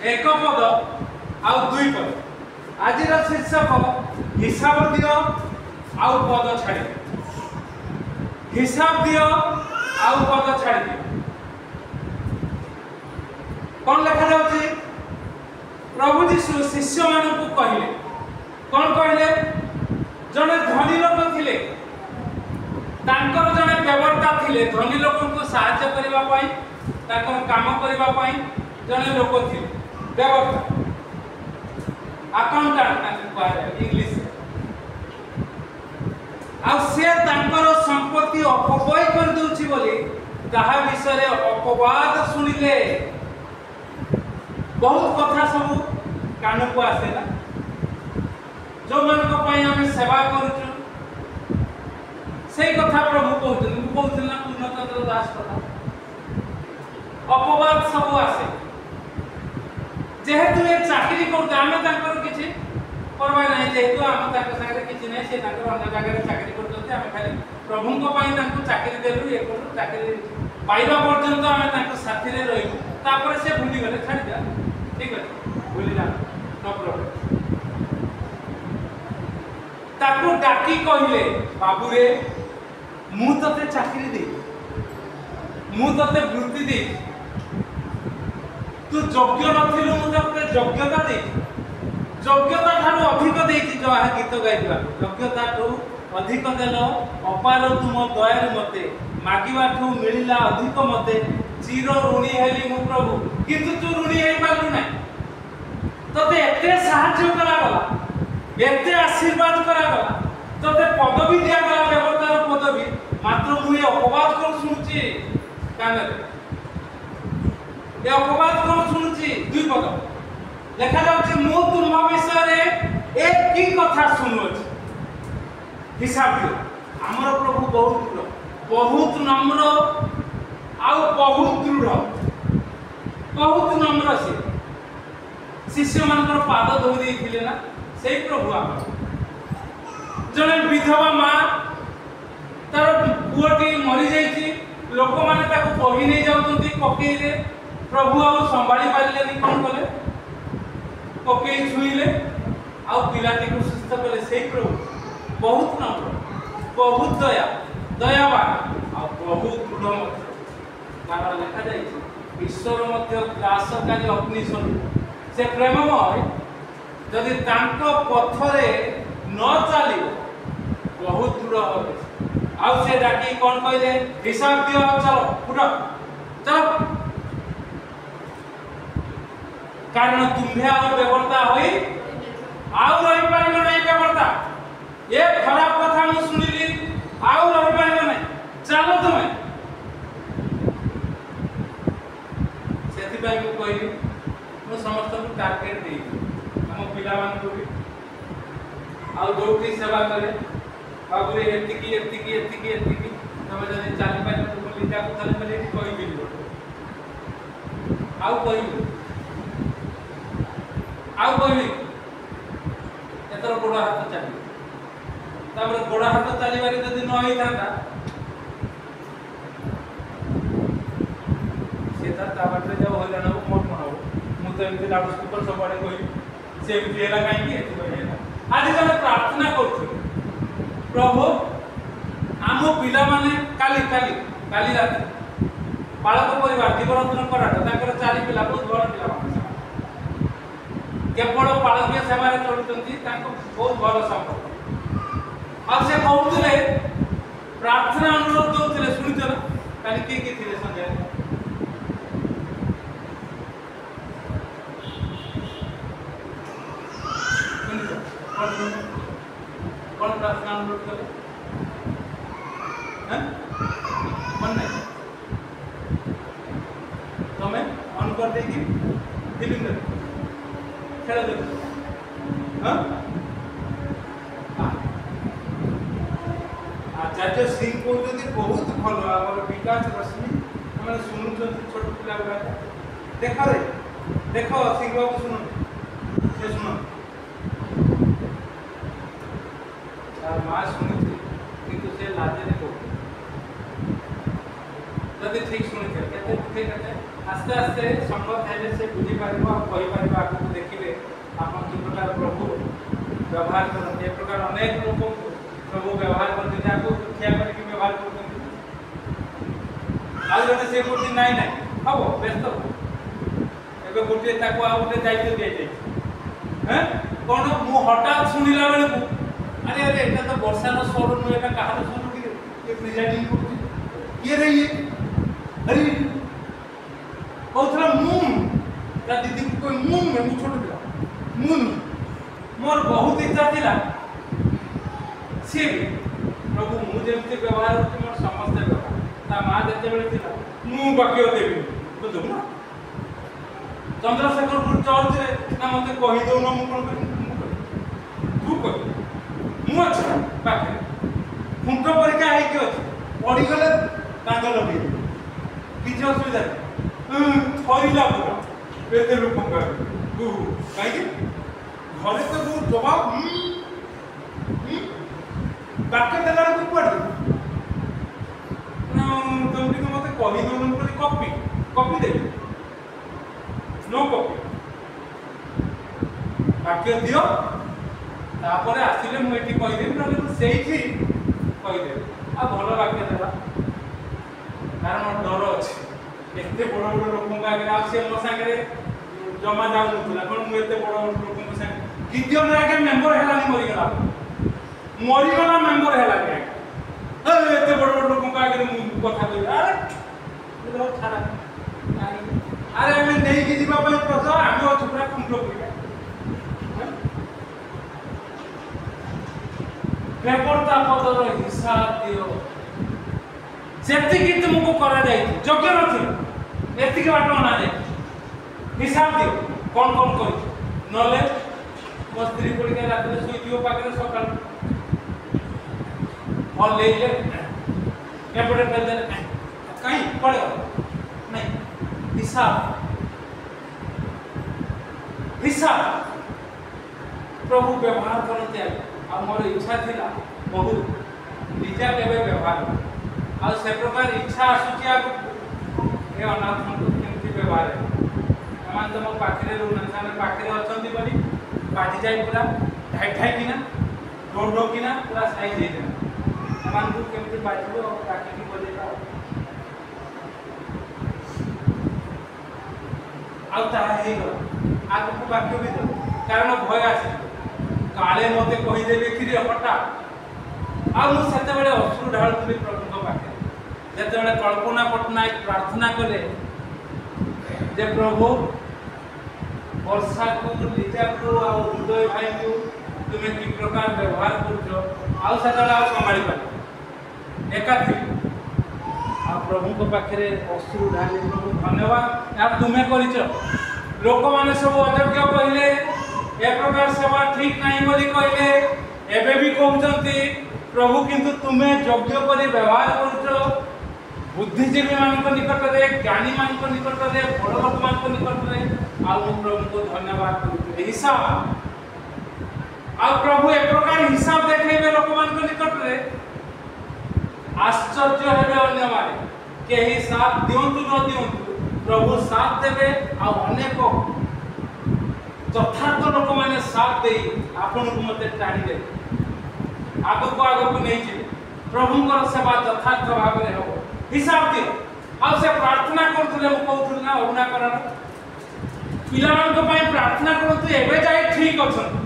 एक पद आउ दुई पद आज शीर्षक हिसाब दियो आउ पद छाड़ी हिसाब दियो आउ पद छाड़ी कौन लिखा जाउची प्रभु जीशु शिष्य मानक कहले कौन कहले जने धनी लोक थिले तांकर जने व्यवस्था थिले धनी लोक को सहायता करबा पई तांकर काम करबा पई जने लोक थिले व्यवस्था अकाउंटेंट कहले इंग्लिश आ से तांकर संपत्ति अपव्यय कर दोछि बोली ताहा विषय अपवाद सुनिले बहुत कथा सब कान को आसे ना जो मन को पई हम सेवा करूछु सेई कथा प्रभु कहउछन ना पूर्णचंद्र दास कथा अपवाद सब आसे जेहेतु ये चाकरी करते आमे तांकर किछि करबा नाही जेहेतु हम तांकर संगे किछि नाही से तांकर अन्य जगह चाकरी करते आमे खाली प्रभु को पई तांको चाकरी देलु ए को चाकरी पाइबा पर्यंत आमे तांको साथी रे रहिबु तापर से भूली गले छाड़ी जा ठीक है भूली जा नो प्रॉब्लम ताको डाकी कहिले बाबू रे मु तते चाकरी दे मु तते वृत्ति दे तू योग्य नथिलु मु तते योग्यता दे योग्यता ठानु अधिक देछि जो आ गीत गाइबा योग्यता ठु अधिक देलो अपार तुम दयार मते मागिबा ठु मिलिला अधिक मते चिर ऋणी हेली मु प्रभु किंतु तू ऋणी हे पालु नै तते एते सहाय्य करा गला एते आशीर्वाद करा गला तते पदवी दिया गला व्यवस्थार पदवी मात्र मु ए अपवाद कोन सुनछि काने ए अपवाद कोन सुनछि दुई पद लेखा जाउछि मु तुम विषय रे एक की कथा सुनुछि हिसाब दियो हमर प्रभु बहुत नम्र आउ बहुत दृढ़ बहुत नम्र से शिष्य मानकर पाद धोई देथिले ना सेई प्रभु आप जने विधवा मां तार पुओटी मरि जाईची लोक माने ताको कहि नै जाउतंती पकेइले प्रभु आ संभाली पारिलेनी कोन कले पकेई छुईले आ पिलाटी को सुस्थ कले सेई प्रभु बहुत नम्र बहुत दयावान आ बहुत दृढ़ मध्य कारण लिखा जाईची ईश्वर मध्य ग्रासकारी अग्नि स्वरूप से प्रेममय जदि तांको पथरे न चली बहुत दृढ़ होबे आ से डाकी कोन कहले हिसाब दियो चलो उठ चलो कारण तुम्हे आ व्यवस्था होई आउ रही पारिबो नै व्यवस्था ए खराब कथा मु सुनिली आउ रही पारिबो नै चलो तुमे सेति भाई को कहली मु समस्त को टारगेट देई हम पिला मान को भी आउ जोटी सेवा करे बाबू रे एतिकी तमे जने चाली पाइ तो लिटा को थले पले कोई भी आउ कोई एतर गोड़ा हाथ चली तापर गोड़ा हाथ चली बारी जदी न होई थांता सेता ताबटरे जाव होला न मोट मनाओ मु तो एमती लाउड स्पीकर सब बडे कोई से एमती हेला काई की एती होला आज जने प्रार्थना करथु प्रभु आम पिला माने काली रात बालक परिवार दिवरत्न कराट ताकर चारि पिला बहुत बड़ पिला माने केवल पालकीय सेवा चलुचंती बहुत भल संपर्क आ से कहते प्रार्थना अनुरोध दौले शुणिच ना कल किए थे संजय कौन प्रार्थना अनुरोध कले मन नहीं तुम्हें ऑन कर देगी फिल्म खेल देख आचार्य सिंह कहते बहुत भल आम विकास रश्मि मैंने शुणुं छोट पिला गुड़ा देख रे देख सिंह बाबू शुण से शुण माँ शुणी किंतु से लाजे जब ठीक शुणी आस्ते आस्ते संगत है से बुझी पारिबो कहि पारिबो आपको देखिबे आपन कि प्रकार प्रभु व्यवहार करते एक प्रकार अनेक लोग प्रभु व्यवहार करते जाको ठिया करके व्यवहार करते आज जने से कोठी नाही नाही हबो व्यस्त एबे गोटे ताको आ गोटे दायित्व दिया जाय हैं कोन मु हठात सुनिला बेले अरे अरे एटा तो वर्षा नो स्वर नु एटा कहार स्वर कि ये प्रेजेंटिंग करते ये रे ये अरे कौथला मून ता दीदी को कोई मून में मु छोट पिला मून मोर बहुत इच्छा थिला से प्रभु मु जेमते व्यवहार करते मोर समस्त व्यवहार ता मां जते बेले थिला मु बाक्य देबी बुझो ना चंद्रशेखरपुर चर्च रे ना मते कहि दो ना मु कोन तू कह मु अच्छा पाखे फुंक परीक्षा है के अछि पड़ी गले कांद लगे किछ असुविधा थरीला पूरा एते लोक का काई के घरे तो बहुत जवाब बाके देला को पड़ ना तुम के मते कहि दो न कॉपी दे नो कॉपी बाक्य दियो तापरे आसिले मु एठी कहि देम न सेठी कहि दे आ भलो बाक्य देला कारण डर अछि एते बड़ बड़ लोक का आगे से मो संगे जमा जाउ नथुला कोन मु एते बड़ बड़ लोक को संगे गिद्योन रे के मेंबर हेलानी मरी गला मेंबर हेला के ए एते बड़ बड़ लोक का आगे मु कथा कहि अरे इधर छाड़ा अरे मैं नहीं की जीवा पे प्रसो आमे ओ छुपरा कुंटो पइया पेपर ता पदर हिसाब दियो सेति की तुमको करा जाई योग्य नथि एति के बाटो ना जाई हिसाब दियो कौन कौन करी नले मो स्त्री पड़ी के रात में सोई दियो पाके सकाल और ले ले एपड़े कर दे कहीं पड़े नहीं हिसाब प्रभु व्यवहार करते आ मोर इच्छा थिला बहुत निजा केबे व्यवहार आ से प्रकार इच्छा आसुचिया ए अनाथ को केमति व्यवहार है मान तो मो पाखरे रुना साने पाखरे अछंती बनी बाजी जाई पूरा ढाई ढाई किना डोडो किना पूरा साइज दे देना मान को केमति बाजिबो और काकी की बोलेगा आ ताहा हे गला आगु को बाक्य भी दो कारण भय आसी काले मते कहि देबे कि रे हटा आ मु सेते बेले अश्रु ढाळुथि प्रभु को पाखे जेते बेले कल्पना पटनायक प्रार्थना कले जे प्रभु वर्षा को लीजा को आ उदय भाई को तुमे कि प्रकार व्यवहार करछो आ सेते बेले आ संभाली पाले एकाथि आ प्रभु को पाखे अश्रु ढाली प्रभु धन्यवाद यार तुमे करिछो लोक माने सब अयोग्य कहले ए प्रकार सेवा ठीक नहीं बोली कहले एबे भी कहउचंती प्रभु किंतु तुमे योग्य करी व्यवहार करछो बुद्धिजीवी मान को निकट रे ज्ञानी मान को निकट रे बड़ लोक मान को निकट रे आ प्रभु को धन्यवाद करछो हिसाब आ प्रभु एक प्रकार हिसाब देखेबे लोक मान को निकट रे आश्चर्य हेबे अन्य माने केही साथ दियंतु न दियंतु प्रभु साथ देवे आ अनेक यथार्थ लोक माने साथ दे आपन को मते टाणी दे आगो को नहीं जे प्रभु को सेवा यथार्थ भाव रे हो हिसाब दियो आ से प्रार्थना करथले मु कहथुल ना अरुणा करन पिलामान को पई प्रार्थना करथु एबे जाय ठीक अछन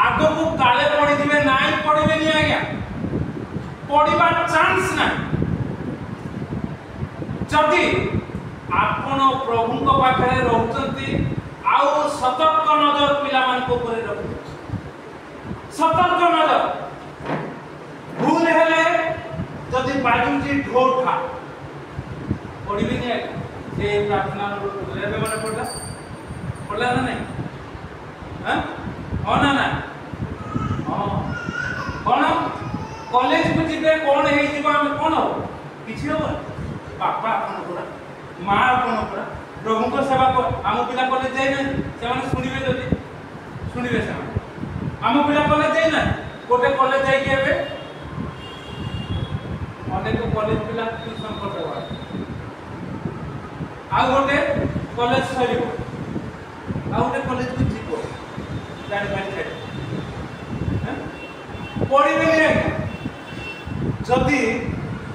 आगो को काले पड़ी दिबे नाइ पड़िबे नि आज्ञा पड़िबा चांस ना जदी आपण प्रभु को पाखरे रहउचंती आउ सतर्क नजर पिलामान को करे रखु सतर्क नजर भूल हेले जदी बाजुची ढोठा पड़िबे नि जे प्रार्थना लेबे माने पड़ला ना नहीं हां हो ना हां कोन कॉलेज को जिबे कोन हे जिबा हम कोन हो किछि हो पापा अपन पूरा मां अपन पूरा प्रभु को सेवा को आम पिला कॉलेज जाय ना से माने सुनिबे जदी सुनिबे से आम पिला कॉलेज जाय ना गोटे कॉलेज जाय के एबे अनेक कॉलेज पिला ट्यूशन करबा आ गोटे कॉलेज सरिबो पढ़े जदि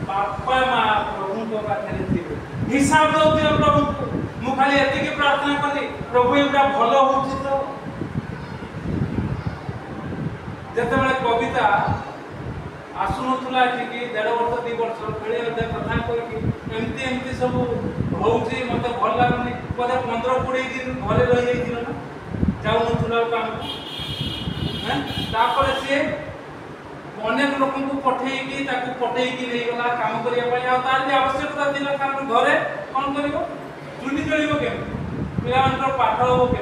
बापा माँ प्रभु को पाखे थे हिसाब दौर प्रभु मु खाली एति प्रार्थना कली प्रभु एटा भल हो तो जिते कविता आसुनला कि 1.5 वर्ष 2 वर्ष बेले कथा करमती एमती सब हो मत भल लगुनि बोधे 15-20 दिन घरे रही जाइए ना जाऊन काम सी अनेक लोक पठेगी पठेगी नहीं गला काम करने आवश्यकता थी कारण घरे कौन कर चुनी चलो के पिला पाठ हम के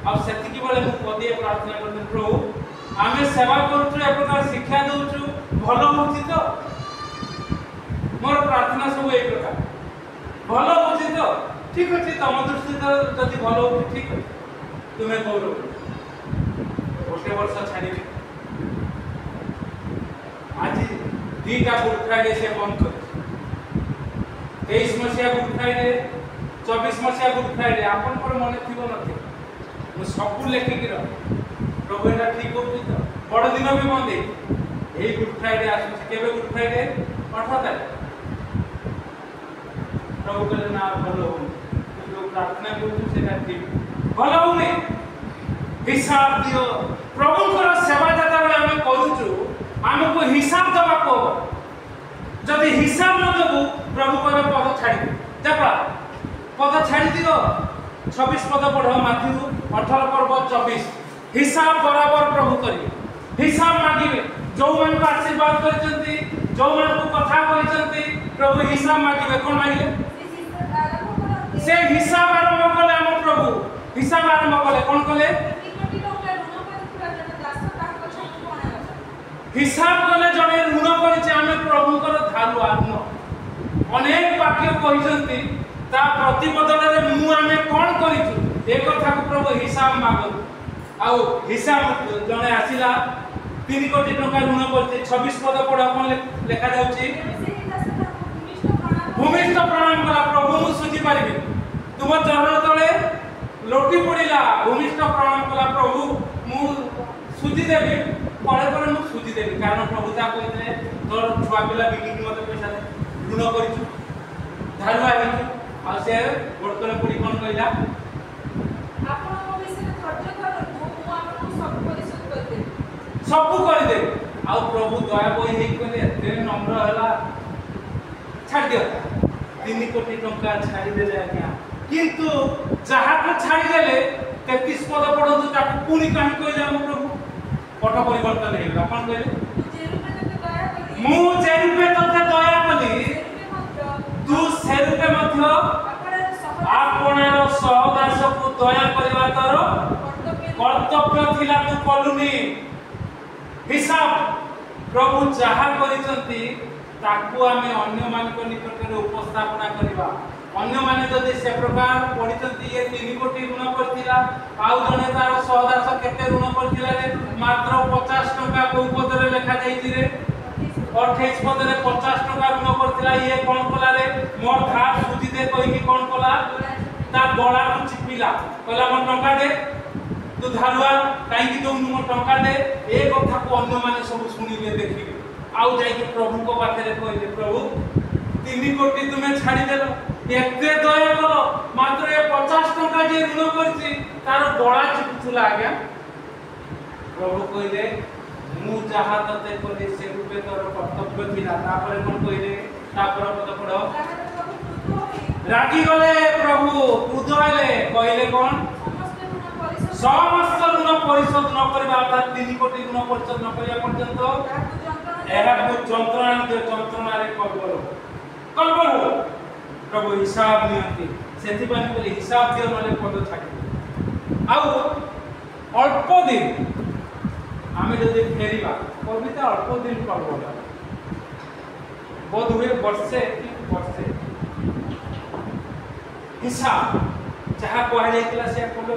आती बेले मुझे पदिए प्रार्थना कर प्रभु आम सेवा कर शिक्षा दौचु भल हो तो मोर प्रार्थना सब एक प्रकार भल हो तो ठीक अच्छे तुम दृष्टि तो जब भल हो ठीक अच्छे तुम्हें कौन गोटे वर्ष छाड़ी आज 2टा गुड फ्राइडे से बंद कर 23 मसीहा गुड फ्राइडे 24 मसीहा गुड फ्राइडे आपन मन थी न सब लेखिक प्रभु एटा ठीक हो तो बड़ दिन भी बंद यही गुड फ्राइडे आसुचे गुड फ्राइडे 18 तारीख प्रभु कहले ना भल हो जो प्रार्थना कर ठीक भल हो हिसाब दियो प्रभु सेवा जता बेले आम करूचु आमको हिसाब दबाको जदि हिसाब न देबू प्रभु कहबे पद छाड़ी देखा पद छाड़ी दियो 26 पद पढ़ माथ्यू 18 पर्व 24 हिसाब बराबर प्रभु करिवे हिसाब मागिबे जो मन को आशीर्वाद करचंती जो मन को कथा करचंती प्रभु हिसाब मागिबे कोन मागिबे से हिसाब आरंभ कले हम प्रभु हिसाब आरंभ कले कोन कले हिसाब कले जने ऋण करिचे आमे प्रभुकर धालु आत्म अनेक वाक्य कहिसंती ता प्रतिबदल रे मु आमे कोन करिछु ए कथा को प्रभु हिसाब मागो आउ हिसाब जने आसिला 3 कोटी टका ऋण करते 26 पद पढ़ कोन लेखा जाउची भूमिष्ठ प्रणाम कला प्रभु मु सुझी पारिबे तुम चरण तळे लोटी पड़िला भूमिष्ठ प्रणाम कला प्रभु मु सुझी देबी पड़े पड़े मु सुझी देबी कारण प्रभु ता कहते तोर छुआ पिला बिकी मते पैसा दे ऋण करिछु धारु आइछु आ से गोडतले पड़ी कोन कहला आपण को विषय खर्च करू मु आपन सब परिशोध कर दे सब कर दे आ प्रभु दया कोई हे कहले एते नम्र हला छाड़ दियो 3 कोटी टंका छाड़ी देले आज्ञा किंतु जहा को छाड़ी देले 33 पद पढନ୍ତୁ ताकू पुनी काहे कहले हम प्रभु पट परिवर्तन हेला कोन कहले मु जे रूपे तते दया कली तू से रूपे मध्य आपणार सहदास को दया करबा तोर कर्तव्य थिला तू कलुनी हिसाब प्रभु जहा करिसंती ताकू आमे अन्य मान को निकट रे उपस्थापना करबा अन्य माने जदि से प्रकार पढिसंती ये 3 कोटी ऋण करथिला आउ जने तार सहदास केते ऋण करथिला रे मात्र 50 टका को पदरे लेखा जाईति रे 28 पदरे 50 टका ऋण करथिला ये कोन कला रे मोर धार सुझी दे कहि कि कोन कला ता गळा को चिपिला कहला मोर टका दे तू धारुआ काई कि तो मोर टका दे ए कथा को अन्य माने सब सुनिबे देखिबे आउ जाई कि प्रभु को पाखरे कहले प्रभु 3 कोटी तुमे छाड़ी देलो एते दया करो मात्र ए 50 टका जे ऋण करछि तार गळा चिपुला आज्ञा प्रभु कहले मु जहा तते कले से रूपे तोर कर्तव्य थिला तापर कोन कहले तापर पद पढो रागी गले प्रभु क्रुद्ध हेले कहले कोन समस्त ऋण परिशोध न करबा अर्थात 3 कोटी ऋण परिशोध न करिया पर्यंत एहा को जंत्रणा रे कलबल प्रभु हिसाब नियंती सेति बानी बोली हिसाब दियो नले पद छाडी आउ अल्प दिन आमे जदि फेरिबा कविता अल्प दिन पड़बा बोध हुए वर्षे हिसाब जहा कहा जाइतला से बोलो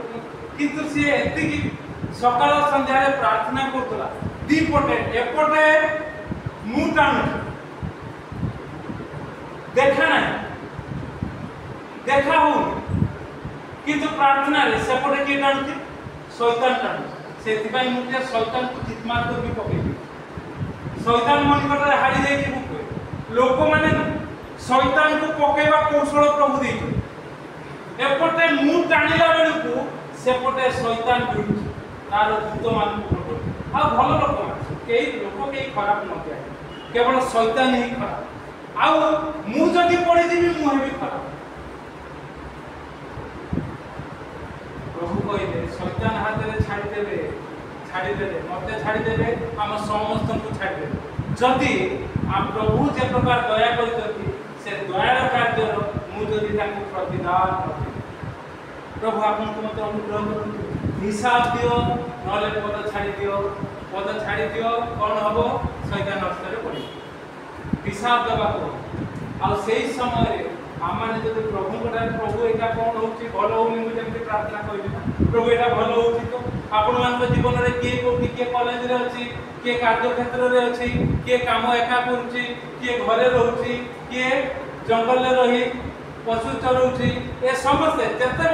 किंतु से एति कि सकाळ संध्या रे प्रार्थना करतला दीपटे एपटे मुटान देखा नहीं देखा हो किंतु प्रार्थना रे सेपटे के टाणुती शैतान टाणु सेति पई मुके शैतान को जितमार को भी पकेबी शैतान मन निकट हारी जाई कि लोक माने शैतान को पकेवा कौशल प्रभु दे एपटे मु टाणिला बेलू सेपटे शैतान भिड़ू तार दूत मान आ भल लोक कई खराब न केवल शैतान ही खराब आउ मु जदि पड़ी जीवी मु हेबी खराब प्रभु कहले शैतान हाथ में छाड़ीदेवे मते छाड़ीदेवे आम समस्त को छाड़ीदेवे जदि आ प्रभु जे प्रकार दया करते से दयार कार्य मुझे प्रतिदान प्रभु आपको मत अनुग्रह कर हिसाब दियो नले पद छाड़ी दियो कौन हम शैतान नष्ट पड़े हिसाब देवा आ समय आम मैंने जब प्रभु प्रभु यहाँ कौन हो भल होनी प्रार्थना करी प्रभु यहाँ भल हो तो आपण मान जीवन में किए कौटी किए कॉलेज रे अच्छी किए कार्य क्षेत्र में अच्छी किए काम एका करुच्ची किए घरे रोचे किए जंगल में रही पशु चरौची ए समस्ते जिते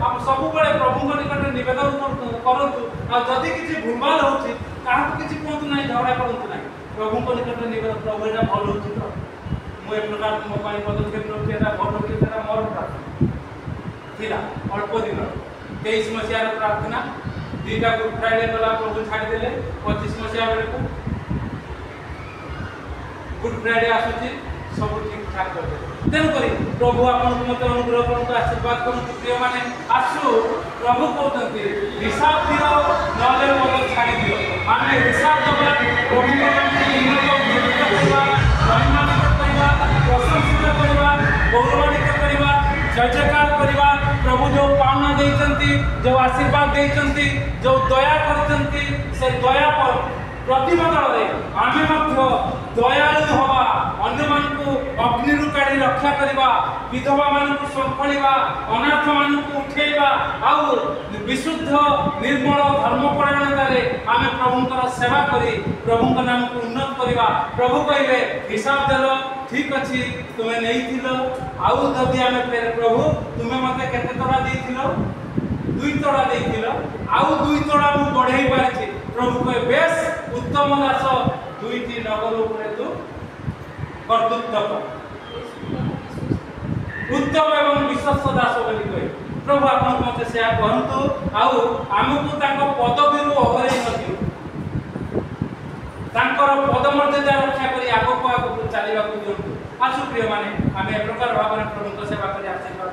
आप सब प्रभु निकट नवेदन करूँ आदि किसी भूलभाल हो किसी कहतु ना झगड़ा करूँ ना प्रभु निकट नवेदन प्रभु यहाँ भल हो तो मुझे प्रकार मो पदक्षेप नौकरी भल हो मोर प्रार्थना अल्प दिन 23 मसीहार प्रार्थना 2टा गुड फ्राइडे गला प्रभु छाड़ीदे 25 मसीहा बेलू गुड फ्राइडे आसूची सब ठीक ठाक कर तेणुक प्रभु आपको मत अनुग्रह करूँ आशीर्वाद करूँ प्रिय मैंने आसु प्रभु कहते हिसाब दियो नले पद छाड़ी दियो आम हिसाब दबा प्रशंसित करवा गौरवान्वित करवा जय जयकार करवा प्रभु जो पावना देइचंती जो आशीर्वाद देइचंती जो दया करचंती से दया पर प्रतिबदल आमे मध्य दयालु हवा अन्य मानकु अग्निरु काढ़ी रक्षा करवा विधवा मानकु संभाळिबा अनाथ मानकु उठेबा आउ विशुद्ध निर्मल धर्मपरायणतारे आमे प्रभुंकर सेवा करी प्रभुंकर नाम को उन्नत करवा प्रभु कहले हिसाब देलो ठीक अछि तुमे नहीं थिलो आउ जदि आमे फेर प्रभु तुमे मते केते तोड़ा देइथिलो 2 तोड़ा देइथिलो आउ 2 तोड़ा मु बढ़ाई पारिछि प्रभु कहे बेस उत्तम दास 2टी नगर उपरे तू कर्तृत्व उत्तम एवं विश्वस्त दास बोली कहे प्रभु आपन मते से कहंतु आउ आमको ताको पदवी रु अहरै नदियो तांकर पदमर्यादा रक्षा करी आगो चलवा दिंतु आसु प्रिय माने आम ए प्रकार भाव प्रभु सेवा कर आशीर्वाद